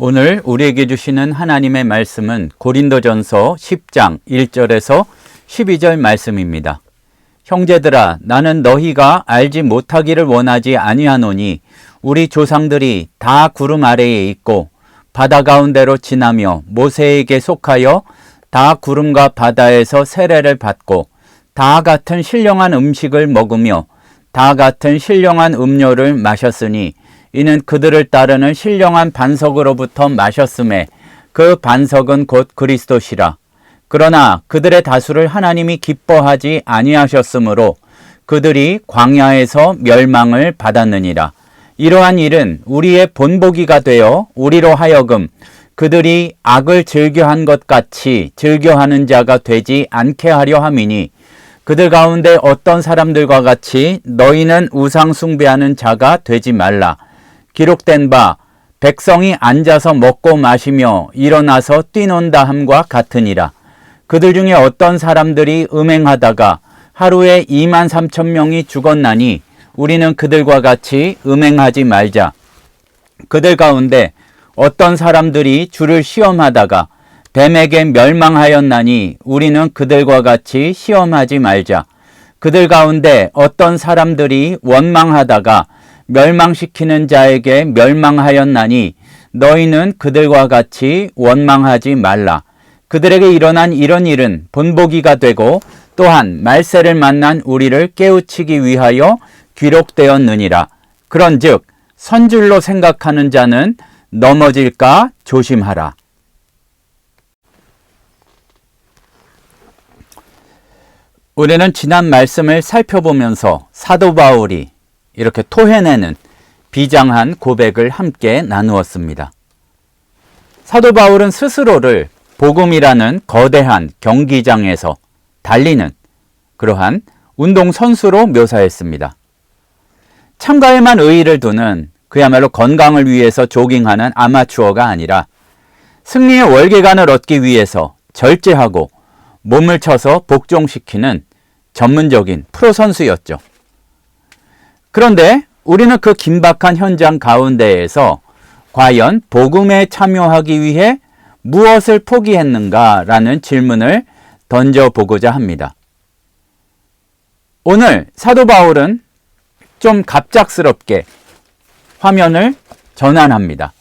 오늘 우리에게 주시는 하나님의 말씀은 고린도전서 10장 1절에서 12절 말씀입니다. 형제들아, 나는 너희가 알지 못하기를 원하지 아니하노니 우리 조상들이 다 구름 아래에 있고 바다 가운데로 지나며 모세에게 속하여 다 구름과 바다에서 세례를 받고 다 같은 신령한 음식을 먹으며 다 같은 신령한 음료를 마셨으니 이는 그들을 따르는 신령한 반석으로부터 마셨음에 그 반석은 곧 그리스도시라. 그러나 그들의 다수를 하나님이 기뻐하지 아니하셨으므로 그들이 광야에서 멸망을 받았느니라. 이러한 일은 우리의 본보기가 되어 우리로 하여금 그들이 악을 즐겨한 것 같이 즐겨하는 자가 되지 않게 하려 함이니 그들 가운데 어떤 사람들과 같이 너희는 우상 숭배하는 자가 되지 말라. 기록된 바 백성이 앉아서 먹고 마시며 일어나서 뛰논다 함과 같으니라. 그들 중에 어떤 사람들이 음행하다가 하루에 23,000명이 죽었나니 우리는 그들과 같이 음행하지 말자. 그들 가운데 어떤 사람들이 주를 시험하다가 뱀에게 멸망하였나니 우리는 그들과 같이 시험하지 말자. 그들 가운데 어떤 사람들이 원망하다가 멸망시키는 자에게 멸망하였나니 너희는 그들과 같이 원망하지 말라. 그들에게 일어난 이런 일은 본보기가 되고 또한 말세를 만난 우리를 깨우치기 위하여 기록되었느니라. 그런즉 선줄로 생각하는 자는 넘어질까 조심하라. 우리는 지난 말씀을 살펴보면서 사도 바울이 이렇게 토해내는 비장한 고백을 함께 나누었습니다. 사도 바울은 스스로를 복음이라는 거대한 경기장에서 달리는 그러한 운동선수로 묘사했습니다. 참가에만 의의를 두는 그야말로 건강을 위해서 조깅하는 아마추어가 아니라 승리의 월계관을 얻기 위해서 절제하고 몸을 쳐서 복종시키는 전문적인 프로 선수였죠. 그런데 우리는 그 긴박한 현장 가운데에서 과연 복음에 참여하기 위해 무엇을 포기했는가라는 질문을 던져보고자 합니다. 오늘 사도 바울은 좀 갑작스럽게 화면을 전환합니다.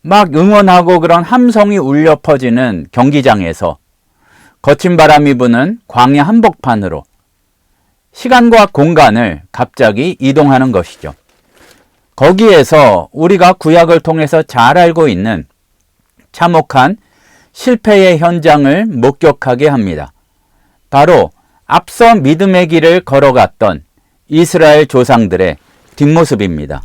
막 응원하고 그런 함성이 울려 퍼지는 경기장에서 거친 바람이 부는 광야 한복판으로 시간과 공간을 갑자기 이동하는 것이죠. 거기에서 우리가 구약을 통해서 잘 알고 있는 참혹한 실패의 현장을 목격하게 합니다. 바로 앞서 믿음의 길을 걸어갔던 이스라엘 조상들의 뒷모습입니다.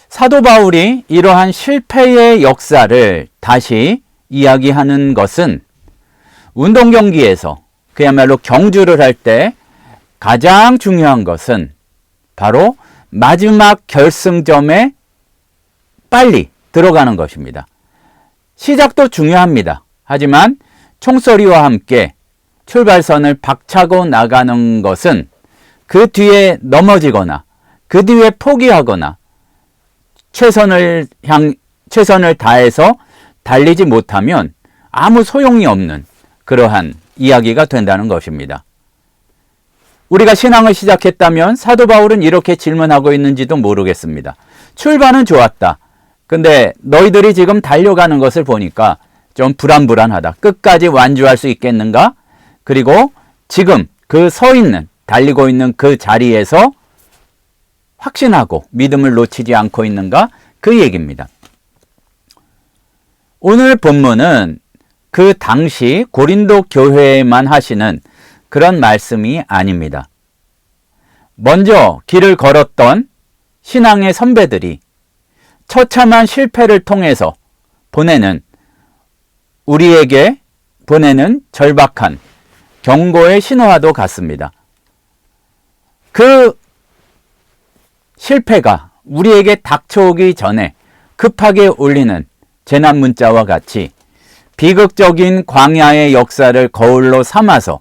사도 바울이 이러한 실패의 역사를 다시 이야기하는 것은 운동 경기에서 그야말로 경주를 할 때 가장 중요한 것은 바로 마지막 결승점에 빨리 들어가는 것입니다. 시작도 중요합니다. 하지만 총소리와 함께 출발선을 박차고 나가는 것은 그 뒤에 넘어지거나 그 뒤에 포기하거나 최선을 다해서 달리지 못하면 아무 소용이 없는 그러한 이야기가 된다는 것입니다. 우리가 신앙을 시작했다면 사도 바울은 이렇게 질문하고 있는지도 모르겠습니다. 출발은 좋았다. 근데 너희들이 지금 달려가는 것을 보니까 좀 불안불안하다. 끝까지 완주할 수 있겠는가? 그리고 지금 그 달리고 있는 그 자리에서 확신하고 믿음을 놓치지 않고 있는가? 그 얘기입니다. 오늘 본문은 그 당시 고린도 교회에만 하시는 그런 말씀이 아닙니다. 먼저 길을 걸었던 신앙의 선배들이 처참한 실패를 통해서 우리에게 보내는 절박한 경고의 신호와도 같습니다. 그 실패가 우리에게 닥쳐오기 전에 급하게 울리는 재난 문자와 같이 비극적인 광야의 역사를 거울로 삼아서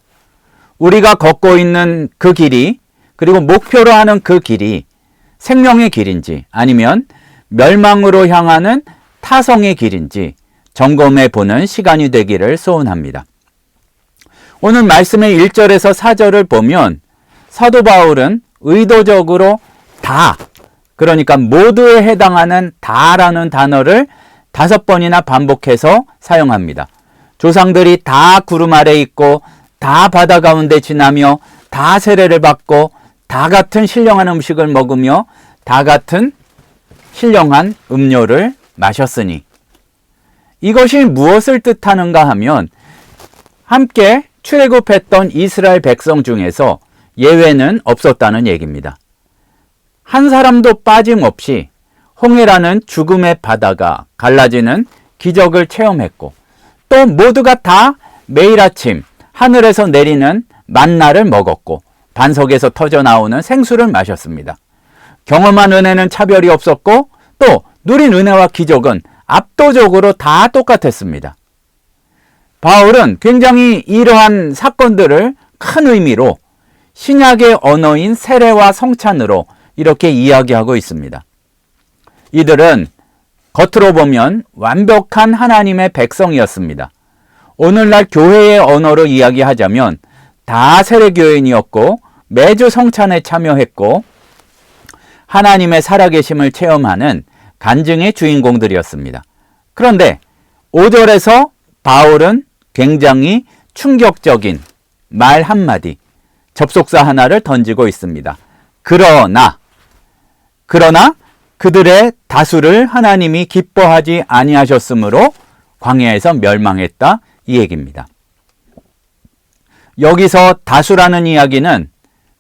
우리가 걷고 있는 그 길이, 그리고 목표로 하는 그 길이 생명의 길인지 아니면 멸망으로 향하는 타성의 길인지 점검해 보는 시간이 되기를 소원합니다. 오늘 말씀의 1절에서 4절을 보면 사도 바울은 의도적으로 다, 그러니까 모두에 해당하는 다라는 단어를 5번이나 반복해서 사용합니다. 조상들이 다 구름 아래 있고 다 바다 가운데 지나며 다 세례를 받고 다 같은 신령한 음식을 먹으며 다 같은 신령한 음료를 마셨으니, 이것이 무엇을 뜻하는가 하면 함께 출애굽했던 이스라엘 백성 중에서 예외는 없었다는 얘기입니다. 한 사람도 빠짐없이 홍해라는 죽음의 바다가 갈라지는 기적을 체험했고, 또 모두가 다 매일 아침 하늘에서 내리는 만나를 먹었고 반석에서 터져 나오는 생수를 마셨습니다. 경험한 은혜는 차별이 없었고 또 누린 은혜와 기적은 압도적으로 다 똑같았습니다. 바울은 굉장히 이러한 사건들을 큰 의미로 신약의 언어인 세례와 성찬으로 이렇게 이야기하고 있습니다. 이들은 겉으로 보면 완벽한 하나님의 백성이었습니다. 오늘날 교회의 언어로 이야기하자면 다 세례교인이었고 매주 성찬에 참여했고 하나님의 살아계심을 체험하는 간증의 주인공들이었습니다. 그런데 5절에서 바울은 굉장히 충격적인 말 한마디, 접속사 하나를 던지고 있습니다. 그러나 그들의 다수를 하나님이 기뻐하지 아니하셨으므로 광야에서 멸망했다, 이 얘기입니다. 여기서 다수라는 이야기는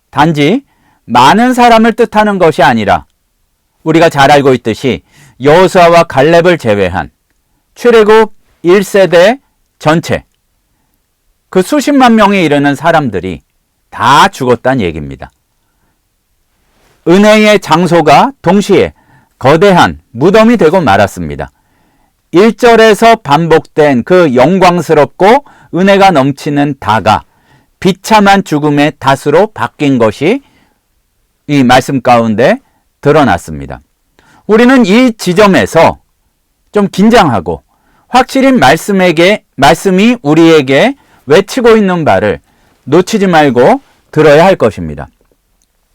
단지 많은 사람을 뜻하는 것이 아니라 우리가 잘 알고 있듯이 여호수아와 갈렙을 제외한 출애굽 1세대 전체 그 수십만 명에 이르는 사람들이 다 죽었다는 얘기입니다. 은혜의 장소가 동시에 거대한 무덤이 되고 말았습니다. 1절에서 반복된 그 영광스럽고 은혜가 넘치는 다가 비참한 죽음의 다수로 바뀐 것이 이 말씀 가운데 드러났습니다. 우리는 이 지점에서 좀 긴장하고 확실히 말씀이 우리에게 외치고 있는 바를 놓치지 말고 들어야 할 것입니다.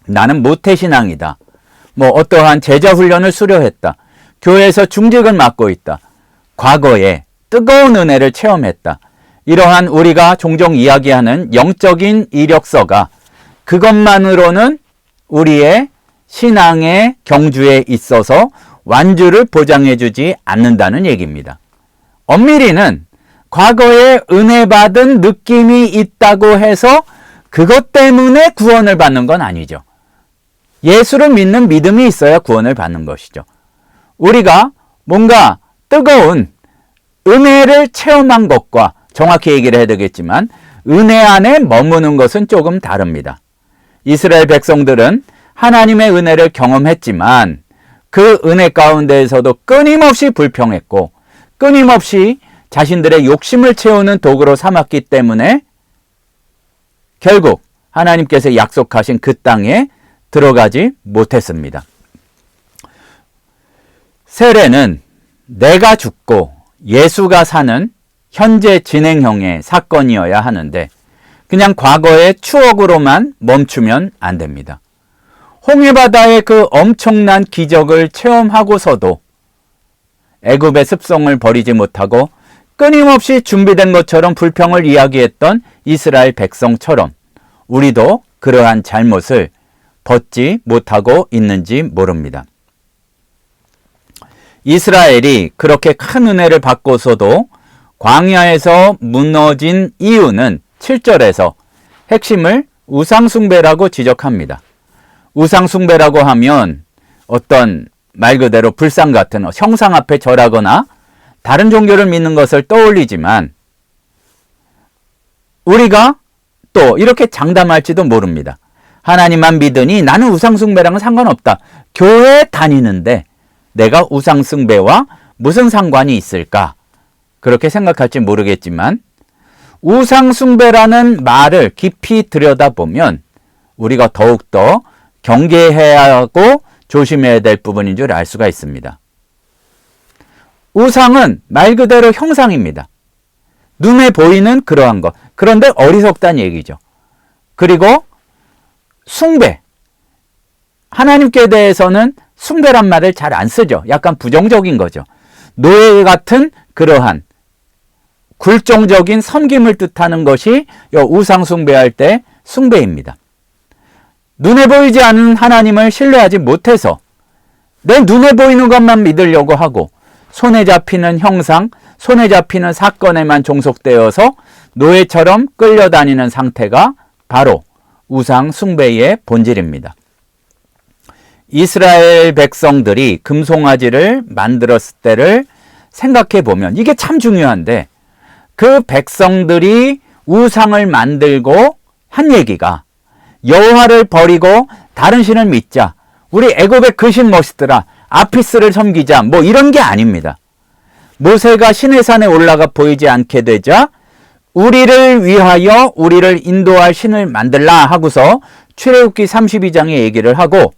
나는 모태신앙이다. 어떠한 제자훈련을 수료했다. 교회에서 중직을 맡고 있다. 과거에 뜨거운 은혜를 체험했다. 이러한 우리가 종종 이야기하는 영적인 이력서가 그것만으로는 우리의 신앙의 경주에 있어서 완주를 보장해주지 않는다는 얘기입니다. 엄밀히는 과거에 은혜 받은 느낌이 있다고 해서 그것 때문에 구원을 받는 건 아니죠. 예수를 믿는 믿음이 있어야 구원을 받는 것이죠. 우리가 뭔가 뜨거운 은혜를 체험한 것과, 정확히 얘기를 해야 되겠지만 은혜 안에 머무는 것은 조금 다릅니다. 이스라엘 백성들은 하나님의 은혜를 경험했지만 그 은혜 가운데에서도 끊임없이 불평했고 끊임없이 자신들의 욕심을 채우는 도구로 삼았기 때문에 결국 하나님께서 약속하신 그 땅에 들어가지 못했습니다. 세례는 내가 죽고 예수가 사는 현재 진행형의 사건이어야 하는데 그냥 과거의 추억으로만 멈추면 안 됩니다. 홍해바다의 그 엄청난 기적을 체험하고서도 애굽의 습성을 버리지 못하고 끊임없이 준비된 것처럼 불평을 이야기했던 이스라엘 백성처럼 우리도 그러한 잘못을 벗지 못하고 있는지 모릅니다. 이스라엘이 그렇게 큰 은혜를 받고서도 광야에서 무너진 이유는 7절에서 핵심을 우상숭배라고 지적합니다. 우상숭배라고 하면 어떤 말 그대로 불상 같은 형상 앞에 절하거나 다른 종교를 믿는 것을 떠올리지만 우리가 또 이렇게 장담할지도 모릅니다. 하나님만 믿으니 나는 우상숭배랑은 상관없다. 교회 다니는데 내가 우상숭배와 무슨 상관이 있을까? 그렇게 생각할지 모르겠지만 우상숭배라는 말을 깊이 들여다보면 우리가 더욱더 경계해야 하고 조심해야 될 부분인 줄 알 수가 있습니다. 우상은 말 그대로 형상입니다. 눈에 보이는 그러한 것. 그런데 어리석다는 얘기죠. 그리고 숭배. 하나님께 대해서는 숭배란 말을 잘 안 쓰죠. 약간 부정적인 거죠. 노예 같은 그러한 굴종적인 섬김을 뜻하는 것이 우상 숭배할 때 숭배입니다. 눈에 보이지 않는 하나님을 신뢰하지 못해서 내 눈에 보이는 것만 믿으려고 하고 손에 잡히는 형상, 손에 잡히는 사건에만 종속되어서 노예처럼 끌려다니는 상태가 바로 우상 숭배의 본질입니다. 이스라엘 백성들이 금송아지를 만들었을 때를 생각해 보면 이게 참 중요한데, 그 백성들이 우상을 만들고 한 얘기가 여호와를 버리고 다른 신을 믿자, 우리 애굽의 그 신 멋있더라, 아피스를 섬기자, 뭐 이런 게 아닙니다. 모세가 시내산에 올라가 보이지 않게 되자 우리를 위하여 우리를 인도할 신을 만들라 하고서 출애굽기 32장에 얘기를 하고,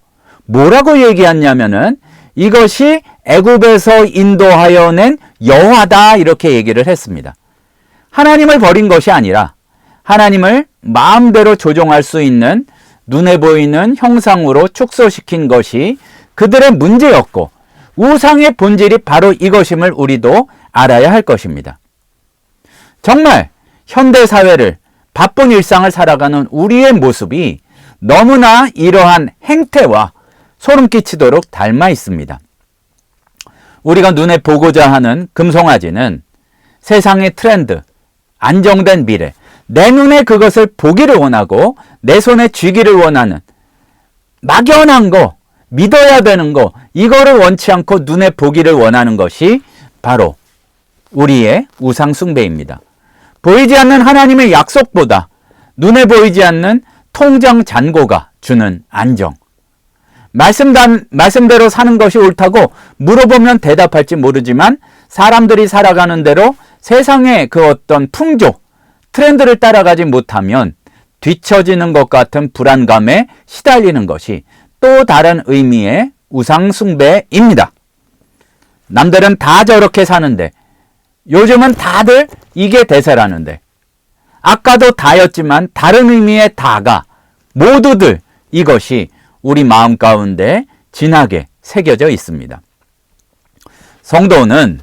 뭐라고 얘기했냐면은 이것이 애굽에서 인도하여 낸 여호와다, 이렇게 얘기를 했습니다. 하나님을 버린 것이 아니라 하나님을 마음대로 조종할 수 있는 눈에 보이는 형상으로 축소시킨 것이 그들의 문제였고, 우상의 본질이 바로 이것임을 우리도 알아야 할 것입니다. 정말 현대사회를, 바쁜 일상을 살아가는 우리의 모습이 너무나 이러한 행태와 소름 끼치도록 닮아 있습니다. 우리가 눈에 보고자 하는 금송아지는 세상의 트렌드, 안정된 미래, 내 눈에 그것을 보기를 원하고 내 손에 쥐기를 원하는 막연한 거, 믿어야 되는 거, 이거를 원치 않고 눈에 보기를 원하는 것이 바로 우리의 우상 숭배입니다. 보이지 않는 하나님의 약속보다 눈에 보이지 않는 통장 잔고가 주는 안정, 말씀대로 사는 것이 옳다고 물어보면 대답할지 모르지만 사람들이 살아가는 대로 세상의 그 어떤 풍조, 트렌드를 따라가지 못하면 뒤처지는 것 같은 불안감에 시달리는 것이 또 다른 의미의 우상 숭배입니다. 남들은 다 저렇게 사는데, 요즘은 다들 이게 대세라는데, 아까도 다였지만 다른 의미의 다가 모두들 이것이 우리 마음 가운데 진하게 새겨져 있습니다. 성도는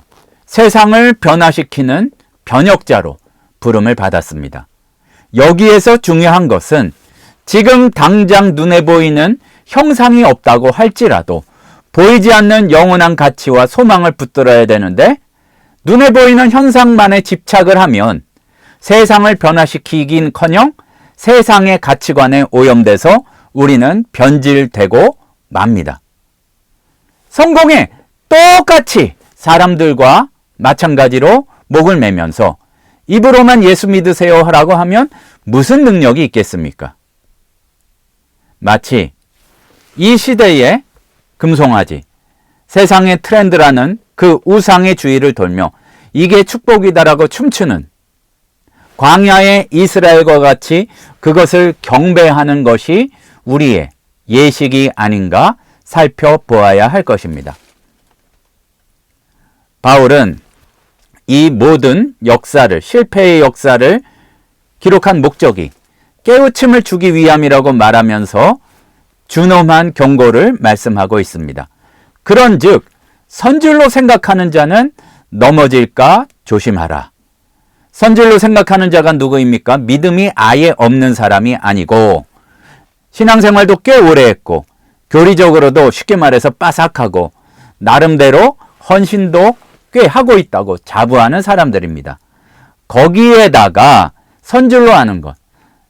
세상을 변화시키는 변혁자로 부름을 받았습니다. 여기에서 중요한 것은 지금 당장 눈에 보이는 형상이 없다고 할지라도 보이지 않는 영원한 가치와 소망을 붙들어야 되는데, 눈에 보이는 현상만에 집착을 하면 세상을 변화시키긴커녕 세상의 가치관에 오염돼서 우리는 변질되고 맙니다. 성공에 똑같이 사람들과 마찬가지로 목을 매면서 입으로만 예수 믿으세요 라고 하면 무슨 능력이 있겠습니까? 마치 이 시대의 금송아지, 세상의 트렌드라는 그 우상의 주위를 돌며 이게 축복이다라고 춤추는 광야의 이스라엘과 같이 그것을 경배하는 것이 우리의 예식이 아닌가 살펴보아야 할 것입니다. 바울은 이 모든 역사를, 실패의 역사를 기록한 목적이 깨우침을 주기 위함이라고 말하면서 준엄한 경고를 말씀하고 있습니다. 그런즉 선줄로 생각하는 자는 넘어질까 조심하라. 선줄로 생각하는 자가 누구입니까? 믿음이 아예 없는 사람이 아니고 신앙생활도 꽤 오래 했고 교리적으로도 쉽게 말해서 빠삭하고 나름대로 헌신도 꽤 하고 있다고 자부하는 사람들입니다. 거기에다가 선줄로 하는 것,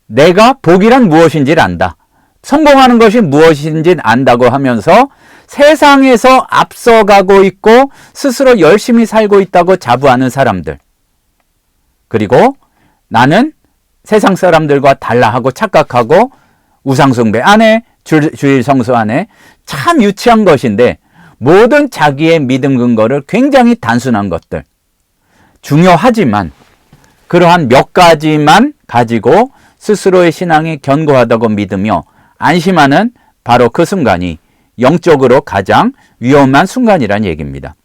내가 복이란 무엇인지를 안다, 성공하는 것이 무엇인지 안다고 하면서 세상에서 앞서가고 있고 스스로 열심히 살고 있다고 자부하는 사람들, 그리고 나는 세상 사람들과 달라 하고 착각하고 우상숭배 안에, 주일 성수 안에, 참 유치한 것인데 모든 자기의 믿음 근거를 굉장히 단순한 것들, 중요하지만 그러한 몇 가지만 가지고 스스로의 신앙이 견고하다고 믿으며 안심하는 바로 그 순간이 영적으로 가장 위험한 순간이란 얘기입니다.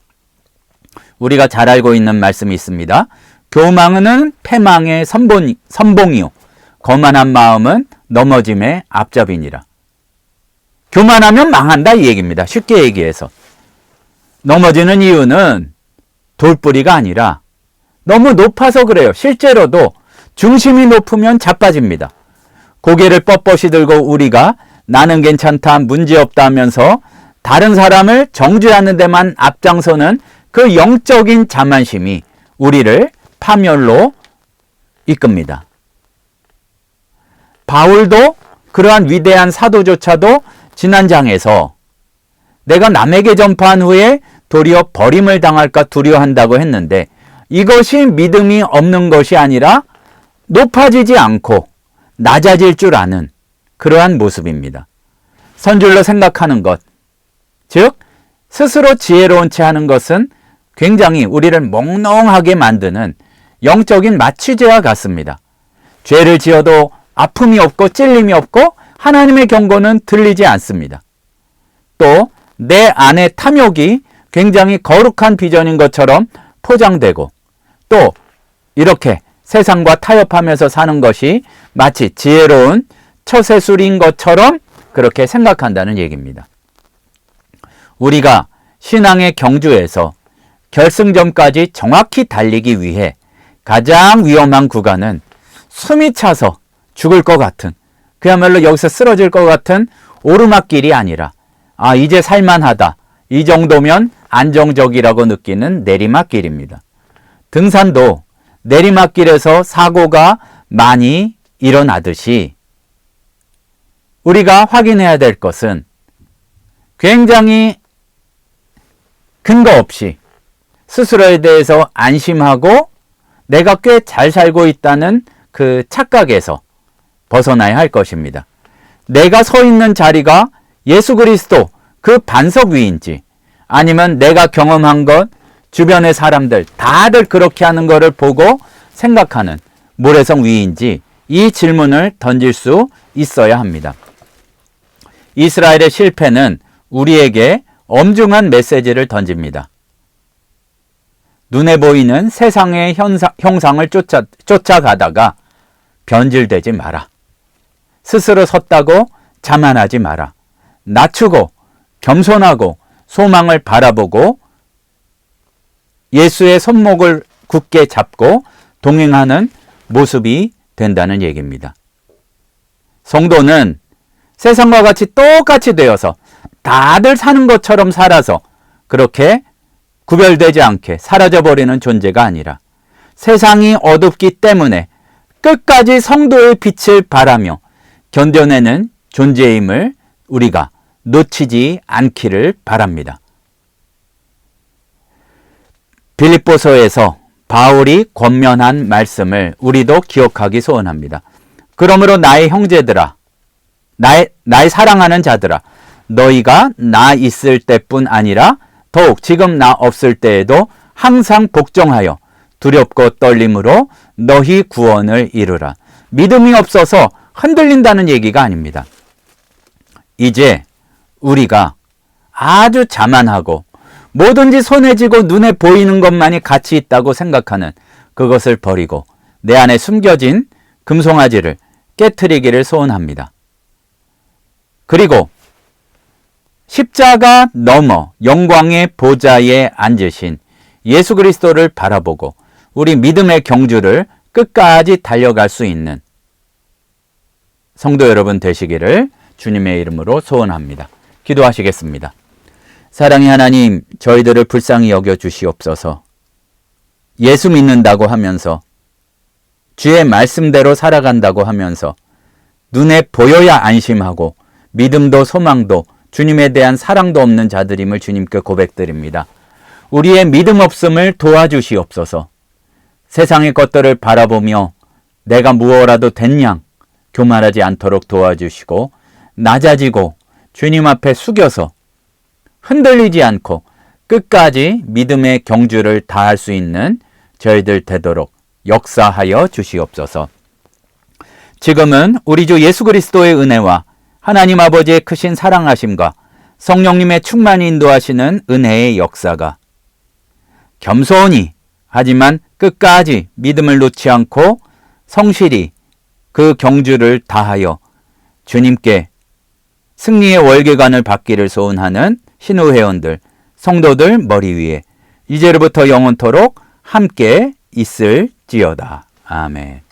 우리가 잘 알고 있는 말씀이 있습니다. 교만은 패망의 선봉이요 거만한 마음은 넘어짐의 앞잡이니라. 교만하면 망한다 이 얘기입니다. 쉽게 얘기해서. 넘어지는 이유는 돌뿌리가 아니라 너무 높아서 그래요. 실제로도 중심이 높으면 자빠집니다. 고개를 뻣뻣이 들고 우리가 나는 괜찮다, 문제없다 하면서 다른 사람을 정죄하는 데만 앞장서는 그 영적인 자만심이 우리를 파멸로 이끕니다. 바울도 그러한 위대한 사도조차도 지난 장에서 내가 남에게 전파한 후에 도리어 버림을 당할까 두려워한다고 했는데 이것이 믿음이 없는 것이 아니라 높아지지 않고 낮아질 줄 아는 그러한 모습입니다. 선줄로 생각하는 것, 즉 스스로 지혜로운 채 하는 것은 굉장히 우리를 몽롱하게 만드는 영적인 마취제와 같습니다. 죄를 지어도 아픔이 없고 찔림이 없고 하나님의 경고는 들리지 않습니다. 또 내 안의 탐욕이 굉장히 거룩한 비전인 것처럼 포장되고 또 이렇게 세상과 타협하면서 사는 것이 마치 지혜로운 처세술인 것처럼 그렇게 생각한다는 얘기입니다. 우리가 신앙의 경주에서 결승점까지 정확히 달리기 위해 가장 위험한 구간은 숨이 차서 죽을 것 같은, 그야말로 여기서 쓰러질 것 같은 오르막길이 아니라 이제 살만하다, 이 정도면 안정적이라고 느끼는 내리막길입니다. 등산도 내리막길에서 사고가 많이 일어나듯이 우리가 확인해야 될 것은 굉장히 근거 없이 스스로에 대해서 안심하고 내가 꽤 잘 살고 있다는 그 착각에서 벗어나야 할 것입니다. 내가 서 있는 자리가 예수 그리스도 그 반석 위인지 아니면 내가 경험한 것, 주변의 사람들 다들 그렇게 하는 것을 보고 생각하는 모래성 위인지 이 질문을 던질 수 있어야 합니다. 이스라엘의 실패는 우리에게 엄중한 메시지를 던집니다. 눈에 보이는 세상의 형상을 쫓아가다가 변질되지 마라. 스스로 섰다고 자만하지 마라. 낮추고 겸손하고 소망을 바라보고 예수의 손목을 굳게 잡고 동행하는 모습이 된다는 얘기입니다. 성도는 세상과 같이 똑같이 되어서 다들 사는 것처럼 살아서 그렇게 구별되지 않게 사라져버리는 존재가 아니라 세상이 어둡기 때문에 끝까지 성도의 빛을 바라며 견뎌내는 존재임을 우리가 놓치지 않기를 바랍니다. 빌립보서에서 바울이 권면한 말씀을 우리도 기억하기 소원합니다. 그러므로 나의 형제들아, 나의 사랑하는 자들아, 너희가 나 있을 때뿐 아니라 더욱 지금 나 없을 때에도 항상 복종하여 두렵고 떨림으로 너희 구원을 이루라. 믿음이 없어서 흔들린다는 얘기가 아닙니다. 이제 우리가 아주 자만하고 뭐든지 손에 쥐고 눈에 보이는 것만이 가치 있다고 생각하는 그것을 버리고 내 안에 숨겨진 금송아지를 깨트리기를 소원합니다. 그리고 십자가 넘어 영광의 보좌에 앉으신 예수 그리스도를 바라보고 우리 믿음의 경주를 끝까지 달려갈 수 있는 성도 여러분 되시기를 주님의 이름으로 소원합니다. 기도하시겠습니다. 사랑의 하나님, 저희들을 불쌍히 여겨 주시옵소서. 예수 믿는다고 하면서 주의 말씀대로 살아간다고 하면서 눈에 보여야 안심하고 믿음도 소망도 주님에 대한 사랑도 없는 자들임을 주님께 고백드립니다. 우리의 믿음 없음을 도와주시옵소서. 세상의 것들을 바라보며 내가 무엇라도 된 양 교만하지 않도록 도와주시고 낮아지고 주님 앞에 숙여서 흔들리지 않고 끝까지 믿음의 경주를 다할 수 있는 저희들 되도록 역사하여 주시옵소서. 지금은 우리 주 예수 그리스도의 은혜와 하나님 아버지의 크신 사랑하심과 성령님의 충만히 인도하시는 은혜의 역사가 겸손히 하지만 끝까지 믿음을 놓지 않고 성실히 그 경주를 다하여 주님께 승리의 월계관을 받기를 소원하는 신우 회원들, 성도들 머리 위에 이제로부터 영원토록 함께 있을지어다. 아멘.